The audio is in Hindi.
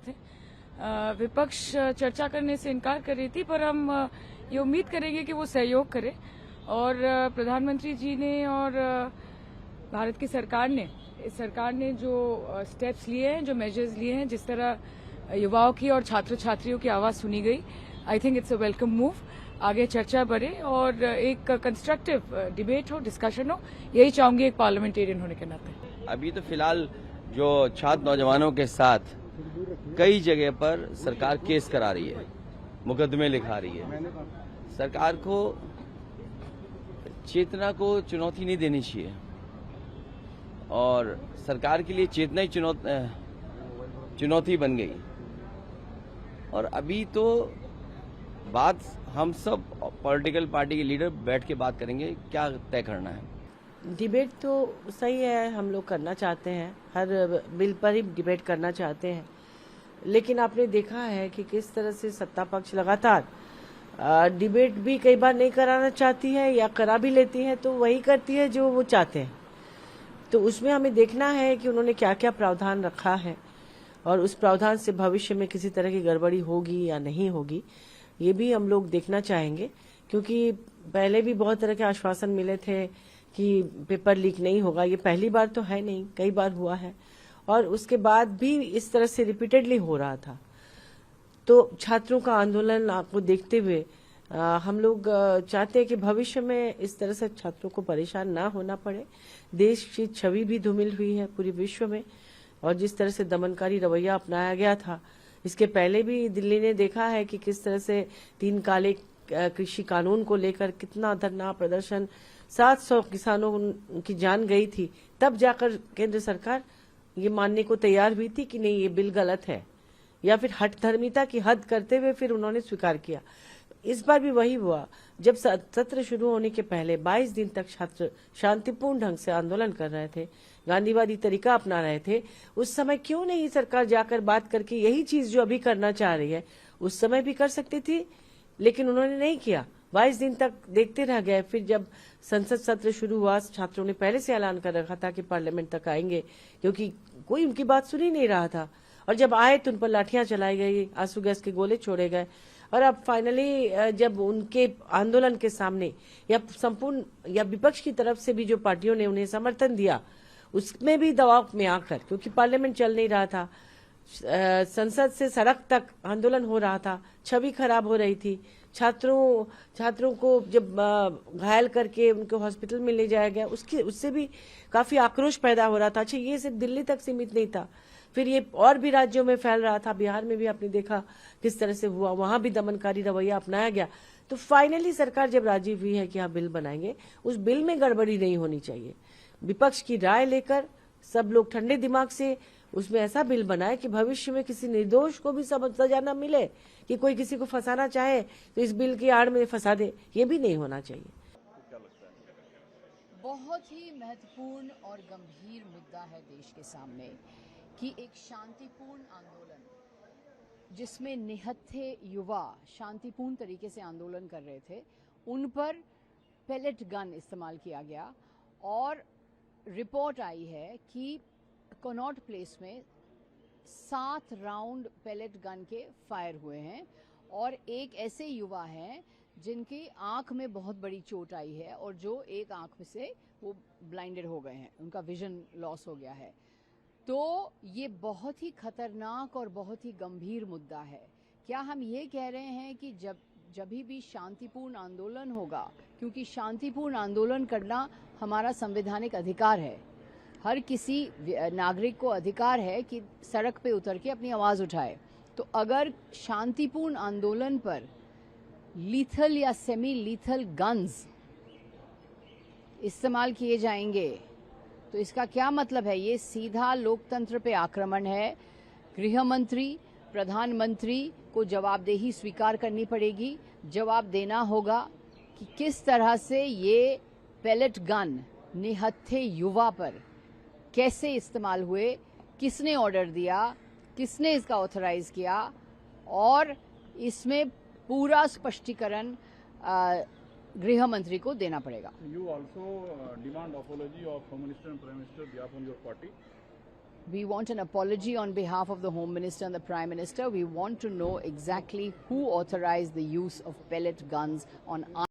थे। विपक्ष चर्चा करने से इनकार कर रही थी, पर हम ये उम्मीद करेंगे कि वो सहयोग करे और प्रधानमंत्री जी ने और भारत की सरकार ने जो स्टेप्स लिए हैं, जो मेजर्स लिए हैं, जिस तरह युवाओं की और छात्र छात्रियों की आवाज सुनी गई, I think it's a welcome move. आगे चर्चा बढ़े और एक कंस्ट्रक्टिव डिबेट हो, डिस्कशन हो, यही चाहूंगी एक पार्लियामेंटेरियन होने के नाते। अभी तो फिलहाल जो छात्र नौजवानों के साथ कई जगह पर सरकार केस करा रही है, मुकदमे लिखा रही है। सरकार को चेतना को चुनौती नहीं देनी चाहिए और सरकार के लिए चेतना ही चुनौती बन गई। और अभी तो बात हम सब पॉलिटिकल पार्टी के लीडर बैठ के बात करेंगे क्या तय करना है। डिबेट तो सही है, हम लोग करना चाहते हैं, हर बिल पर ही डिबेट करना चाहते हैं, लेकिन आपने देखा है कि किस तरह से सत्ता पक्ष लगातार डिबेट भी कई बार नहीं कराना चाहती है या करा भी लेती है तो वही करती है जो वो चाहते हैं। तो उसमें हमें देखना है कि उन्होंने क्या क्या प्रावधान रखा है और उस प्रावधान से भविष्य में किसी तरह की गड़बड़ी होगी या नहीं होगी, ये भी हम लोग देखना चाहेंगे। क्योंकि पहले भी बहुत तरह के आश्वासन मिले थे कि पेपर लीक नहीं होगा, ये पहली बार तो है नहीं, कई बार हुआ है और उसके बाद भी इस तरह से रिपीटेडली हो रहा था। तो छात्रों का आंदोलन आपको देखते हुए हम लोग चाहते हैं कि भविष्य में इस तरह से छात्रों को परेशान ना होना पड़े। देश की छवि भी धूमिल हुई है पूरे विश्व में और जिस तरह से दमनकारी रवैया अपनाया गया था, इसके पहले भी दिल्ली ने देखा है कि किस तरह से 3 काले कृषि कानून को लेकर कितना धरना प्रदर्शन, 700 किसानों की जान गई थी। तब जाकर केंद्र सरकार ये मानने को तैयार हुई थी कि नहीं, ये बिल गलत है, या फिर हठधर्मिता की हद करते हुए फिर उन्होंने स्वीकार किया। इस बार भी वही हुआ। जब सत्र शुरू होने के पहले 22 दिन तक छात्र शांतिपूर्ण ढंग से आंदोलन कर रहे थे, गांधीवादी तरीका अपना रहे थे, उस समय क्यों नहीं सरकार जाकर बात करके यही चीज जो अभी करना चाह रही है उस समय भी कर सकती थी, लेकिन उन्होंने नहीं किया। 22 दिन तक देखते रह गए। फिर जब संसद सत्र शुरू हुआ, छात्रों ने पहले से ऐलान कर रखा था कि पार्लियामेंट तक आएंगे, क्योंकि कोई उनकी बात सुन ही नहीं रहा था। और जब आए तो उन पर लाठियां चलाई गई, आंसू गैस के गोले छोड़े गए। और अब फाइनली जब उनके आंदोलन के सामने या संपूर्ण या विपक्ष की तरफ से भी जो पार्टियों ने उन्हें समर्थन दिया, उसमें भी दबाव में आकर, क्योंकि पार्लियामेंट चल नहीं रहा था, संसद से सड़क तक आंदोलन हो रहा था, छवि खराब हो रही थी, छात्रों को जब घायल करके उनको हॉस्पिटल में ले जाया गया, उससे भी काफी आक्रोश पैदा हो रहा था। अच्छा, ये सिर्फ दिल्ली तक सीमित नहीं था, फिर ये और भी राज्यों में फैल रहा था। बिहार में भी आपने देखा किस तरह से हुआ, वहां भी दमनकारी रवैया अपनाया गया। तो फाइनली सरकार जब राजी हुई है कि हाँ बिल बनाएंगे, उस बिल में गड़बड़ी नहीं होनी चाहिए। विपक्ष की राय लेकर सब लोग ठंडे दिमाग से उसमें ऐसा बिल बनाए कि भविष्य में किसी निर्दोष को भी सजा न मिले, कि कोई किसी को फंसाना चाहे तो इस बिल की आड़ में फंसा दे, ये भी नहीं होना चाहिए। बहुत ही महत्वपूर्ण और गंभीर मुद्दा है देश के सामने कि एक शांतिपूर्ण आंदोलन जिसमें निहत्थे युवा शांतिपूर्ण तरीके से आंदोलन कर रहे थे, उन पर पेलेट गन इस्तेमाल किया गया और रिपोर्ट आई है कि कनॉट प्लेस में 7 राउंड पेलेट गन के फायर हुए हैं और एक ऐसे युवा हैं जिनकी आंख में बहुत बड़ी चोट आई है और जो एक आंख में से वो ब्लाइंडेड हो गए हैं, उनका विजन लॉस हो गया है। तो ये बहुत ही खतरनाक और बहुत ही गंभीर मुद्दा है। क्या हम ये कह रहे हैं कि जब भी शांतिपूर्ण आंदोलन होगा, क्योंकि शांतिपूर्ण आंदोलन करना हमारा संवैधानिक अधिकार है, हर किसी नागरिक को अधिकार है कि सड़क पे उतर के अपनी आवाज़ उठाए, तो अगर शांतिपूर्ण आंदोलन पर लीथल या सेमी लीथल गन्स इस्तेमाल किए जाएंगे तो इसका क्या मतलब है? ये सीधा लोकतंत्र पे आक्रमण है। गृह मंत्री, प्रधानमंत्री को जवाबदेही स्वीकार करनी पड़ेगी, जवाब देना होगा कि किस तरह से ये पेलेट गन निहत्थे युवा पर कैसे इस्तेमाल हुए, किसने ऑर्डर दिया, किसने इसका ऑथराइज किया, और इसमें पूरा स्पष्टीकरण गृह मंत्री को देना पड़ेगा। You also demand apology of Home Minister and Prime Minister behalf on your party. We want an apology on behalf of the Home Minister and the Prime Minister. We want to know exactly who authorized the use of pellet guns on